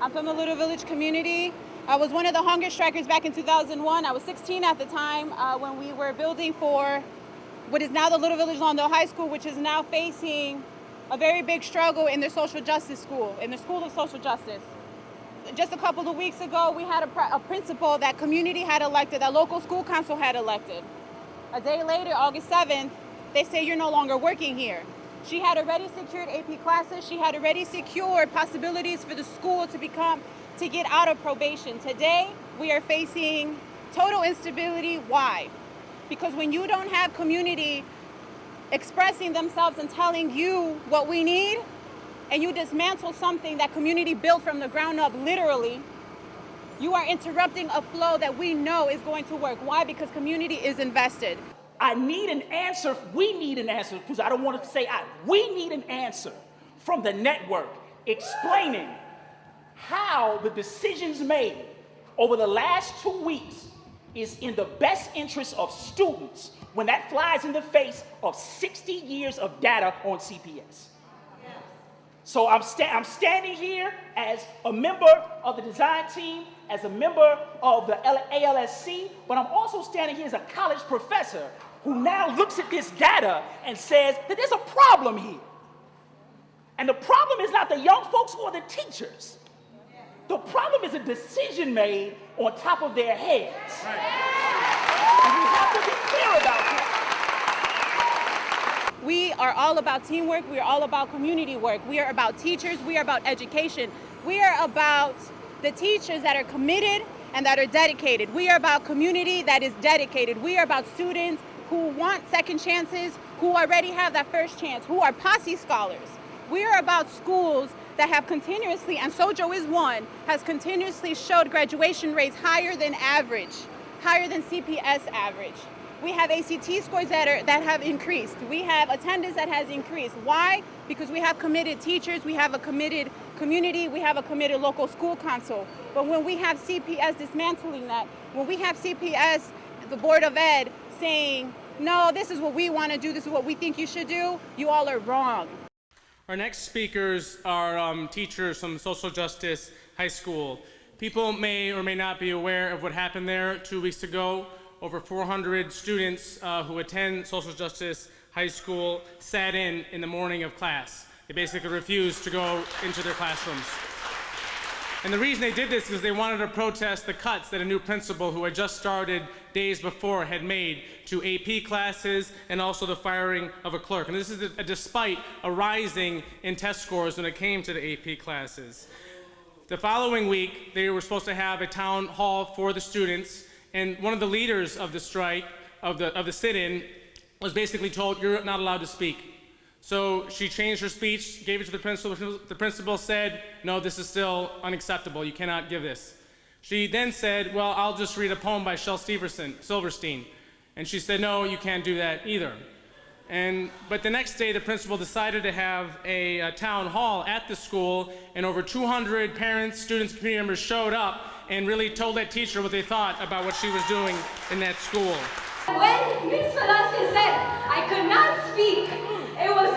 I'm from the Little Village community. I was one of the hunger strikers back in 2001. I was 16 at the time when we were building for what is now the Little Village Lawndale High School, which is now facing a very big struggle in their social justice school, in the School of Social Justice. Just a couple of weeks ago, we had a principal that community had elected, that local school council had elected. A day later, August 7th, they say you're no longer working here. She had already secured AP classes. She had already secured possibilities for the school to get out of probation. Today, we are facing total instability. Why? Because when you don't have community expressing themselves and telling you what we need, and you dismantle something that community built from the ground up, literally, you are interrupting a flow that we know is going to work. Why? Because community is invested. I need an answer. We need an answer, because I don't want to say we need an answer from the network explaining how the decisions made over the last 2 weeks is in the best interest of students when that flies in the face of 60 years of data on CPS. So I'm standing here as a member of the design team, as a member of the ALSC, but I'm also standing here as a college professor who now looks at this data and says that there's a problem here. And the problem is not the young folks or the teachers. The problem is a decision made on top of their heads. And we have to be clear about that. We are all about teamwork. We are all about community work. We are about teachers. We are about education. We are about the teachers that are committed and that are dedicated. We are about community that is dedicated. We are about students who want second chances, who already have that first chance, who are posse scholars. We are about schools that have continuously, and SOJO is one, has continuously showed graduation rates higher than average, higher than CPS average. We have ACT scores that have increased. We have attendance that has increased. Why? Because we have committed teachers, we have a committed community, we have a committed local school council. But when we have CPS dismantling that, when we have CPS, the Board of Ed, saying, no, this is what we want to do, this is what we think you should do, you all are wrong. Our next speakers are teachers from Social Justice High School. People may or may not be aware of what happened there 2 weeks ago. Over 400 students who attend Social Justice High School sat in the morning of class. They basically refused to go into their classrooms. And the reason they did this is they wanted to protest the cuts that a new principal who had just started days before had made to AP classes and also the firing of a clerk. And this is despite a rising in test scores when it came to the AP classes. The following week, they were supposed to have a town hall for the students, and one of the leaders of the strike, of the sit-in, was basically told, you're not allowed to speak. So she changed her speech, gave it to the principal. The principal said, no, this is still unacceptable. You cannot give this. She then said, well, I'll just read a poem by Shel Silverstein. And she said, no, you can't do that either. But the next day, the principal decided to have a town hall at the school, and over 200 parents, students, and community members showed up and really told that teacher what they thought about what she was doing in that school. When Ms. Velasquez said I could not speak, it was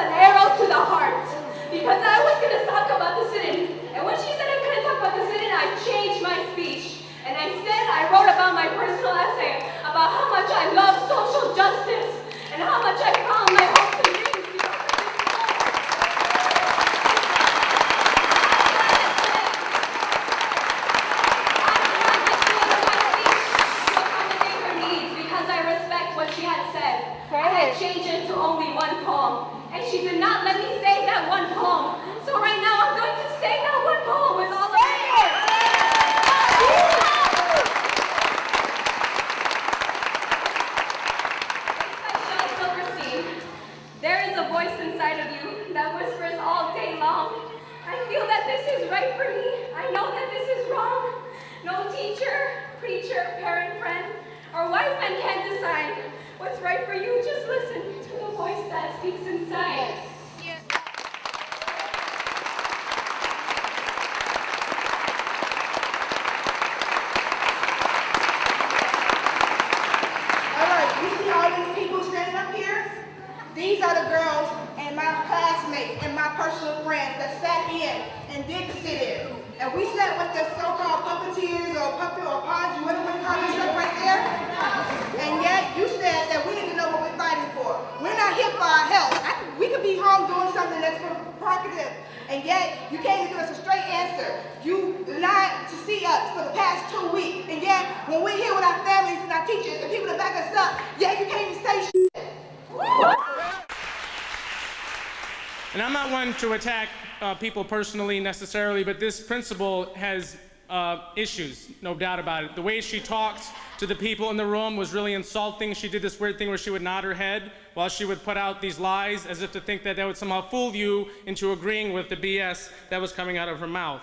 an arrow to the heart, because I was going to talk about the sit-in. And when she said I couldn't talk about the sit-in, I changed my speech. And instead, I wrote about my personal essay about how much I love social justice and how much I found my hopes and dreams. Changed it to only one poem, and she did not let me say that one poem. So right now I'm going to say that one poem with all of it. Silverstein, there is a voice inside of you that whispers all day long. I feel that this is right for me. I know that this is wrong. No teacher, preacher, parent, friend, or wise man can decide what's right for you. Just listen to the voice that speaks inside. Yes. All right, you see all these people standing up here? These are the girls and my classmates and my personal friends that sat in and did the sit-in. And we sat with the so-called puppeteers or puppet or podgy, whatever you call yourself right there. And yet you said that we need to know what we're fighting for. We're not here for our health. We could be home doing something that's provocative. And yet you can't even give us a straight answer. You lied to see us for the past 2 weeks. And yet when we're here with our families and our teachers and people to back us up, yet you can't even say shit. And I'm not one to attack people personally necessarily, but this principal has issues, no doubt about it. The way she talked to the people in the room was really insulting. She did this weird thing where she would nod her head while she would put out these lies as if to think that would somehow fool you into agreeing with the BS that was coming out of her mouth.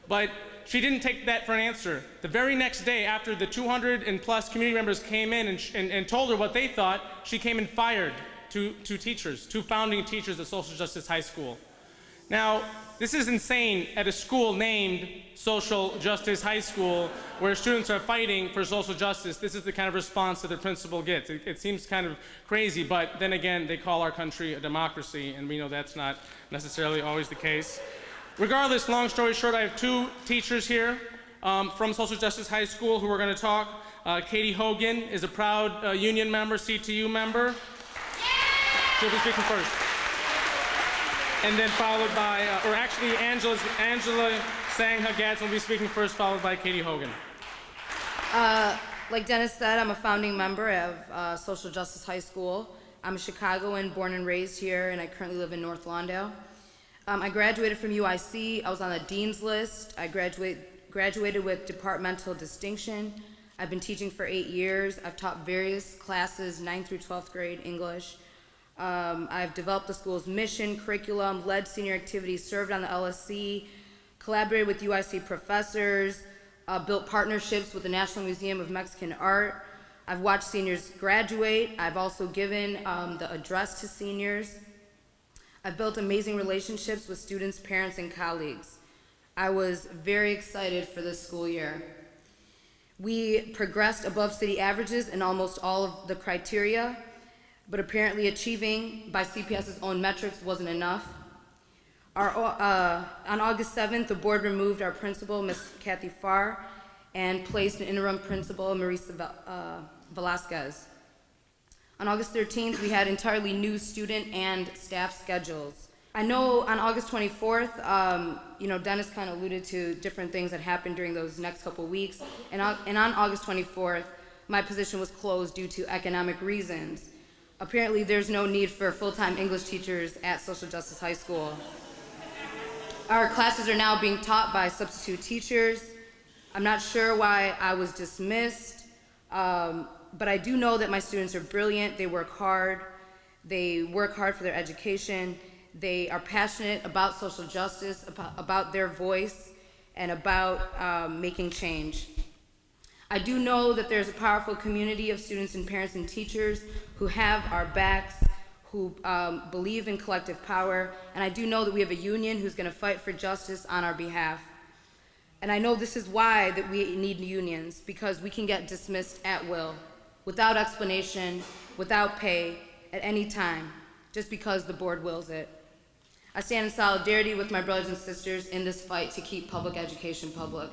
But she didn't take that for an answer. The very next day, after the 200 and plus community members came in and told her what they thought, she came and fired two teachers, two founding teachers at Social Justice High School. Now, this is insane at a school named Social Justice High School where students are fighting for social justice. This is the kind of response that the principal gets. It seems kind of crazy, but then again, they call our country a democracy, and we know that's not necessarily always the case. Regardless, long story short, I have two teachers here from Social Justice High School who are going to talk. Katie Hogan is a proud union member, CTU member. She'll be speaking first. And then followed by, or actually Angela Sangha Gadsden will be speaking first, followed by Katie Hogan. Like Dennis said, I'm a founding member of Social Justice High School. I'm a Chicagoan, born and raised here, and I currently live in North Lawndale. I graduated from UIC. I was on the dean's list. I graduated with departmental distinction. I've been teaching for 8 years. I've taught various classes, 9th through 12th grade English. I've developed the school's mission, curriculum, led senior activities, served on the LSC, collaborated with UIC professors, built partnerships with the National Museum of Mexican Art. I've watched seniors graduate. I've also given the address to seniors. I've built amazing relationships with students, parents, and colleagues. I was very excited for this school year. We progressed above city averages in almost all of the criteria, but apparently achieving by CPS's own metrics wasn't enough. On August 7th, the board removed our principal, Ms. Kathy Farr, and placed an interim principal, Marisa Velasquez. On August 13th, we had entirely new student and staff schedules. I know on August 24th, Dennis kind of alluded to different things that happened during those next couple weeks, and on August 24th, my position was closed due to economic reasons. Apparently, there's no need for full-time English teachers at Social Justice High School. Our classes are now being taught by substitute teachers. I'm not sure why I was dismissed, but I do know that my students are brilliant. They work hard. They work hard for their education. They are passionate about social justice, about their voice, and about making change. I do know that there's a powerful community of students and parents and teachers who have our backs, who believe in collective power, and I do know that we have a union who's going to fight for justice on our behalf. And I know this is why that we need unions, because we can get dismissed at will, without explanation, without pay, at any time, just because the board wills it. I stand in solidarity with my brothers and sisters in this fight to keep public education public.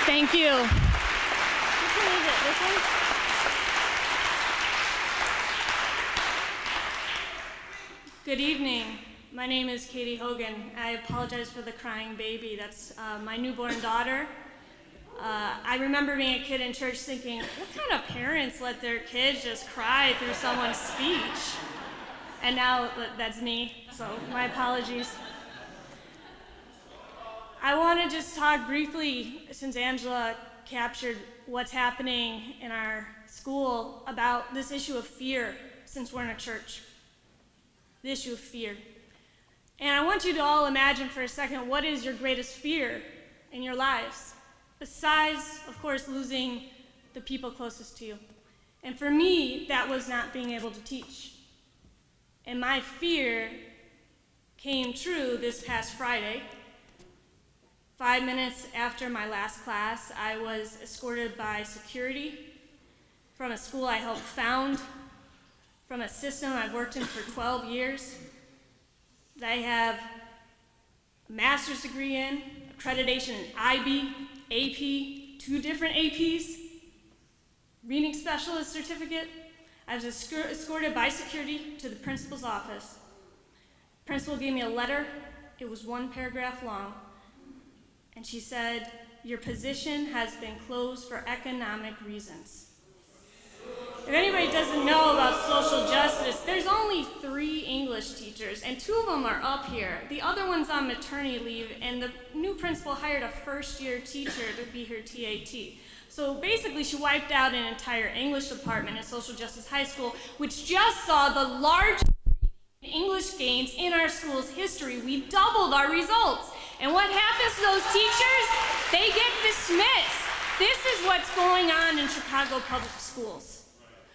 Thank you. Which one is it? This one? Good evening. My name is Katie Hogan. I apologize for the crying baby. That's my newborn daughter. I remember being a kid in church thinking, what kind of parents let their kids just cry through someone's speech? And now that's me, so my apologies. I want to just talk briefly, since Angela captured what's happening in our school, about this issue of fear, since we're in a church. The issue of fear. And I want you to all imagine for a second, what is your greatest fear in your lives? Besides, of course, losing the people closest to you. And for me, that was not being able to teach. And my fear came true this past Friday. 5 minutes after my last class, I was escorted by security from a school I helped found from a system I've worked in for 12 years, that I have a master's degree in, accreditation in IB, AP, 2 different APs, reading specialist certificate. I was escorted by security to the principal's office. The principal gave me a letter. It was 1 paragraph long. And she said, "Your position has been closed for economic reasons." If anybody doesn't know about social justice, there's only 3 English teachers, and 2 of them are up here. The other one's on maternity leave, and the new principal hired a first-year teacher to be her TAT. So basically, she wiped out an entire English department at Social Justice High School, which just saw the largest English gains in our school's history. We doubled our results. And what happens to those teachers? They get dismissed. This is what's going on in Chicago public schools.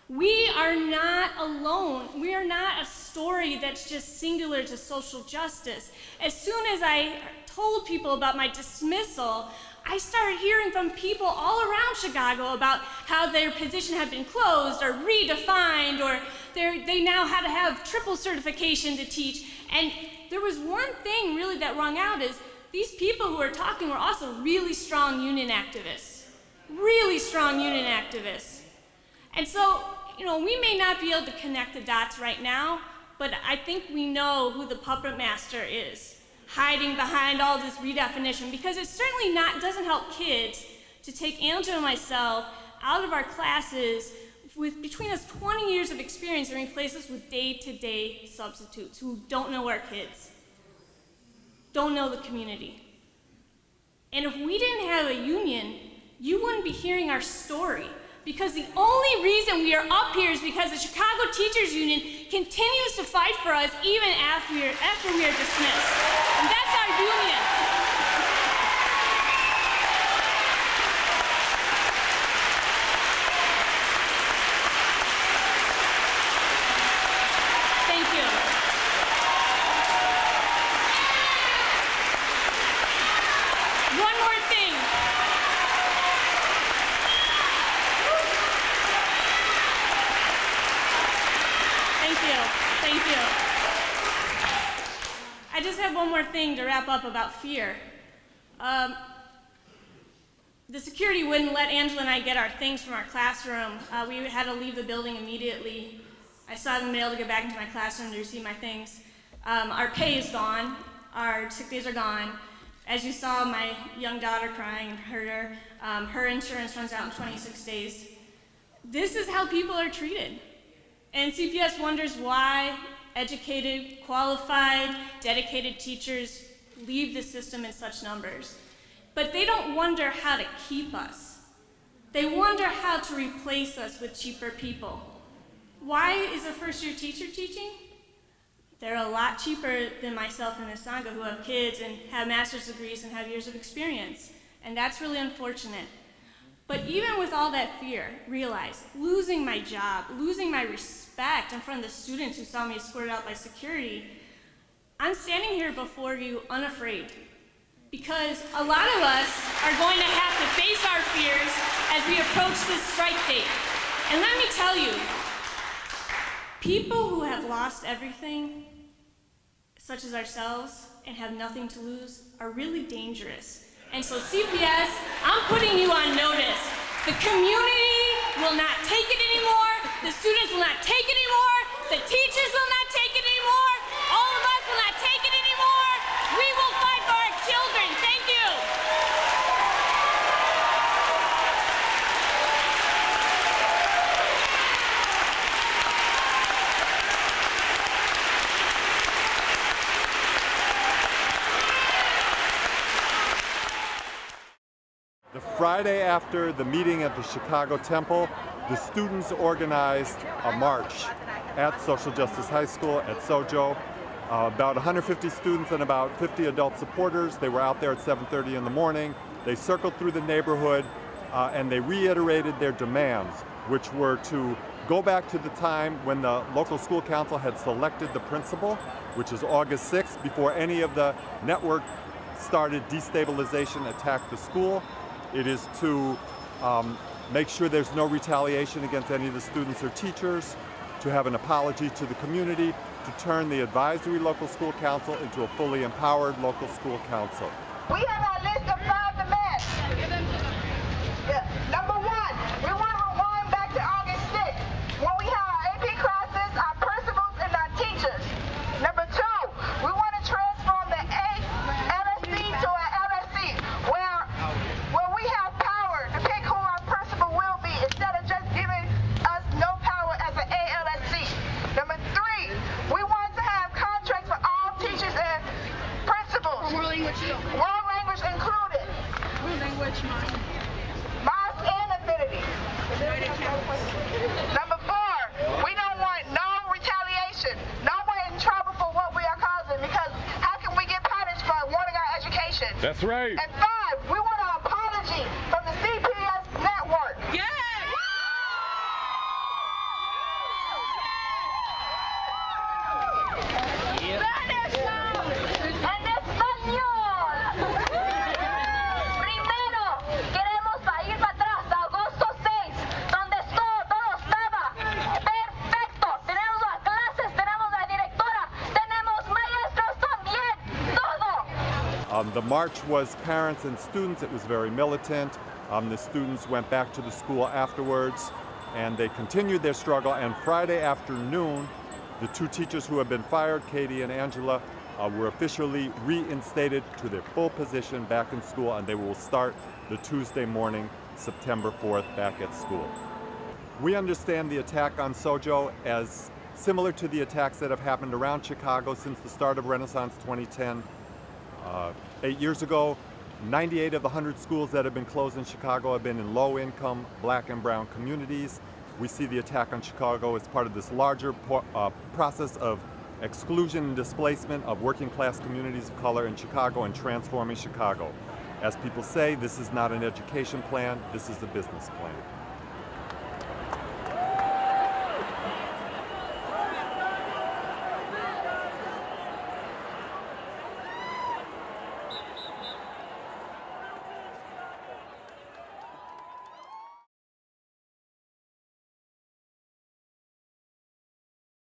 We are not alone. We are not a story that's just singular to social justice. As soon as I told people about my dismissal, I started hearing from people all around Chicago about how their position had been closed or redefined, or they now had to have triple certification to teach. And there was one thing really that rung out is these people who were talking were also really strong union activists. Really strong union activists. And so, we may not be able to connect the dots right now, but I think we know who the puppet master is, hiding behind all this redefinition, because it certainly doesn't help kids to take Angela and myself out of our classes with between us 20 years of experience and replace us with day-to-day substitutes who don't know our kids, don't know the community. And if we didn't have a union, you wouldn't be hearing our story. Because the only reason we are up here is because the Chicago Teachers Union continues to fight for us even after we are dismissed. And that's our union. Thank you. One more thing. Thank you. I just have one more thing to wrap up about fear. The security wouldn't let Angela and I get our things from our classroom. We had to leave the building immediately. I still haven't been able to get back into my classroom to receive my things. Our pay is gone. Our sick days are gone. As you saw, my young daughter crying and hurt her. Her insurance runs out in 26 days. This is how people are treated. And CPS wonders why educated, qualified, dedicated teachers leave the system in such numbers. But they don't wonder how to keep us. They wonder how to replace us with cheaper people. Why is a first-year teacher teaching? They're a lot cheaper than myself and Ms. Sangha, who have kids and have master's degrees and have years of experience. And that's really unfortunate. But even with all that fear, realize losing my job, losing my respect in front of the students who saw me escorted out by security, I'm standing here before you unafraid. Because a lot of us are going to have to face our fears as we approach this strike date. And let me tell you, people who have lost everything, such as ourselves, and have nothing to lose, are really dangerous. And so CPS, I'm putting you on notice. The community will not take it anymore. The students will not take it anymore. The teachers will not take it anymore. All of us will not take it anymore. We will fight for our children. Thank you. The Friday after the meeting at the Chicago Temple, the students organized a march at Social Justice High School at SOJO. About 150 students and about 50 adult supporters. They were out there at 7:30 in the morning. They circled through the neighborhood and they reiterated their demands, which were to go back to the time when the local school council had selected the principal, which is August 6th, before any of the network started destabilization, attacked the school. It is to make sure there's no retaliation against any of the students or teachers. to have an apology to the community, to turn the advisory local school council into a fully empowered local school council. We have our list of 5 demands. Number 1, we want to rewind back to August 6th when we had our AP classes, our principals, and our teachers. Number 2, we want to transform the LSC to an LSC where we have power to pick who our principal will be instead of just giving us no power as an ALSC. Number 3, we want to have contracts for all teachers and principals. World language included. Mask and affinity. Number 4, we don't want no retaliation. No one in trouble for what we are causing, because how can we get punished for wanting our education? That's right. And 5, we want an apology from the CPS network. Yeah. En español. Primero, queremos ir para atrás a agosto 6, donde todo estaba perfecto. Tenemos las clases, tenemos la directora, tenemos maestros también, todo. The march was parents and students. It was very militant. The students went back to the school afterwards, and they continued their struggle. And Friday afternoon, the 2 teachers who had been fired, Katie and Angela, were officially reinstated to their full position back in school, and they will start the Tuesday morning, September 4th, back at school. We understand the attack on SOJO as similar to the attacks that have happened around Chicago since the start of Renaissance 2010. 8 years ago, 98 of the 100 schools that have been closed in Chicago have been in low-income black and brown communities. We see the attack on Chicago as part of this larger process of exclusion and displacement of working class communities of color in Chicago and transforming Chicago. As people say, this is not an education plan, this is a business plan.